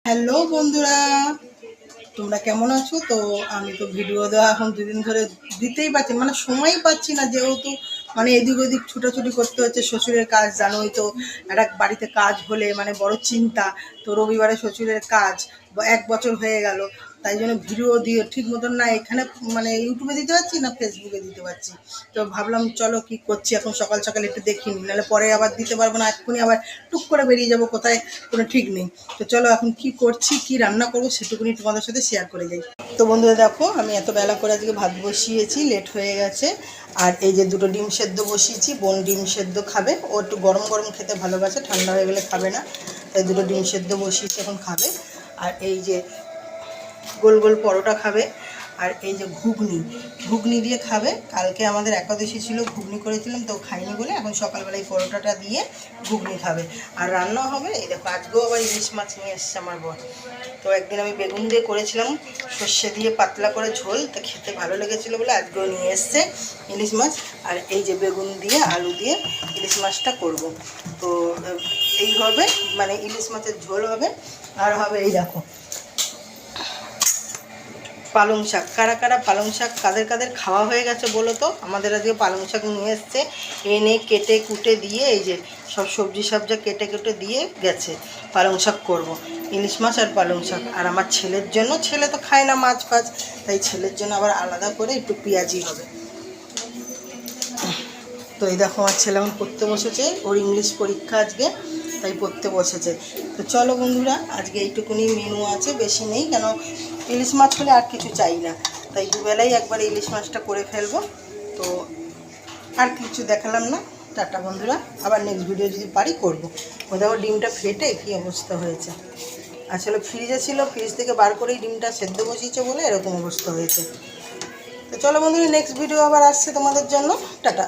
Hello বন্ধুরা, তোমরা কেমন আছো? তো আমি তো ভিডিও দেওয়া এখন দুদিন ধরে দিতেই পারছি, মানে সময়ই পাচ্ছি না, যেহেতু মানে এদিক ওদিক ছুটাছুটি করতে হচ্ছে। শ্বশুরের কাজ জানোই তো, একটা বাড়িতে কাজ হলে মানে বড় চিন্তা। তো রবিবারে শ্বশুরের কাজ 1 বছর হয়ে গেল, তাই জন্য ভিডিও দিয়ে ঠিক মতন না এখানে মানে ইউটিউবে দিতে পারছি না ফেসবুকে দিতে পারছি। তো ভাবলাম চলো কি করছি এখন সকাল সকাল একটু দেখি নি, নাহলে পরে আবার দিতে পারবো না, এক্ষুনি আবার টুক করে বেরিয়ে যাবো কোথায়, কোনো ঠিক নেই। তো চলো এখন কি করছি, কি রান্না করবো সেটুকুনি তোমাদের সাথে শেয়ার করে যাই। তো বন্ধুরা দেখো, আমি এত বেলা করে আজকে ভাত বসিয়েছি, লেট হয়ে গেছে। আর এই যে দুটো ডিম সেদ্ধ বসিয়েছি, বোন ডিম সেদ্ধ খাবে, ও একটু গরম গরম খেতে ভালোবাসে, ঠান্ডা হয়ে গেলে খাবে না, তাই দুটো ডিম সেদ্ধ বসিয়েছি, এখন খাবে। আর এই যে গোল গোল পরোটা খাবে, আর এই যে ঘুগনি ঘুগনি দিয়ে খাবে। কালকে আমাদের একাদশী ছিল, ঘুগনি করেছিলাম, তো খাইনি বলে এখন সকালবেলা এই পরোটাটা দিয়ে ঘুগনি খাবে। আর রান্না হবে এই দেখো, আজকেও আবার ইলিশ মাছ নিয়ে এসছে আমার বর। তো একদিন আমি বেগুন দিয়ে করেছিলাম, সর্ষে দিয়ে পাতলা করে ঝোল, তো খেতে ভালো লেগেছিলো বলে আজকেও নিয়ে এসছে ইলিশ মাছ। আর এই যে বেগুন দিয়ে আলু দিয়ে ইলিশ মাছটা করব। তো এই হবে, মানে ইলিশ মাছের ঝোল হবে। আর হবে এই দেখো পালং শাক। কারা কারা পালং শাক কাদের কাদের খাওয়া হয়ে গেছে বলো তো? আমাদের আজকে পালং শাক নিয়ে এসছে, এনে কেটে কুটে দিয়ে এই যে সব সবজি সবজা কেটে কেটে দিয়ে গেছে। পালং শাক করব, ইলিশ মাছ আর পালং শাক। আর আমার ছেলের জন্য, ছেলে তো খায় না মাছ ফাছ, তাই ছেলের জন্য আবার আলাদা করে একটু পেঁয়াজি হবে। তো এই দেখো আমার ছেলে এখন পড়তে বসেছে, ওর ইংলিশ পরীক্ষা আজকে, তাই পড়তে বসেছে। তো চলো বন্ধুরা, আজকে এইটুকুনি মেনু আছে, বেশি নেই, কেন ইলিশ মাছ হলে আর কিছু চাই না, তাই দুবেলাই একবার ইলিশ মাছটা করে ফেলবো। তো আর কিছু দেখালাম না। টাটা বন্ধুরা, আবার নেক্সট ভিডিও যদি পারি করবো। ও দেখো ডিমটা ফেটে কী অবস্থা হয়েছে, আসলে ফ্রিজে ছিল, ফ্রিজ থেকে বার করেই ডিমটা সেদ্ধ বসিয়েছে বলে এরকম অবস্থা হয়েছে। তো চলো বন্ধুরা, নেক্সট ভিডিও আবার আসছে তোমাদের জন্য। টাটা।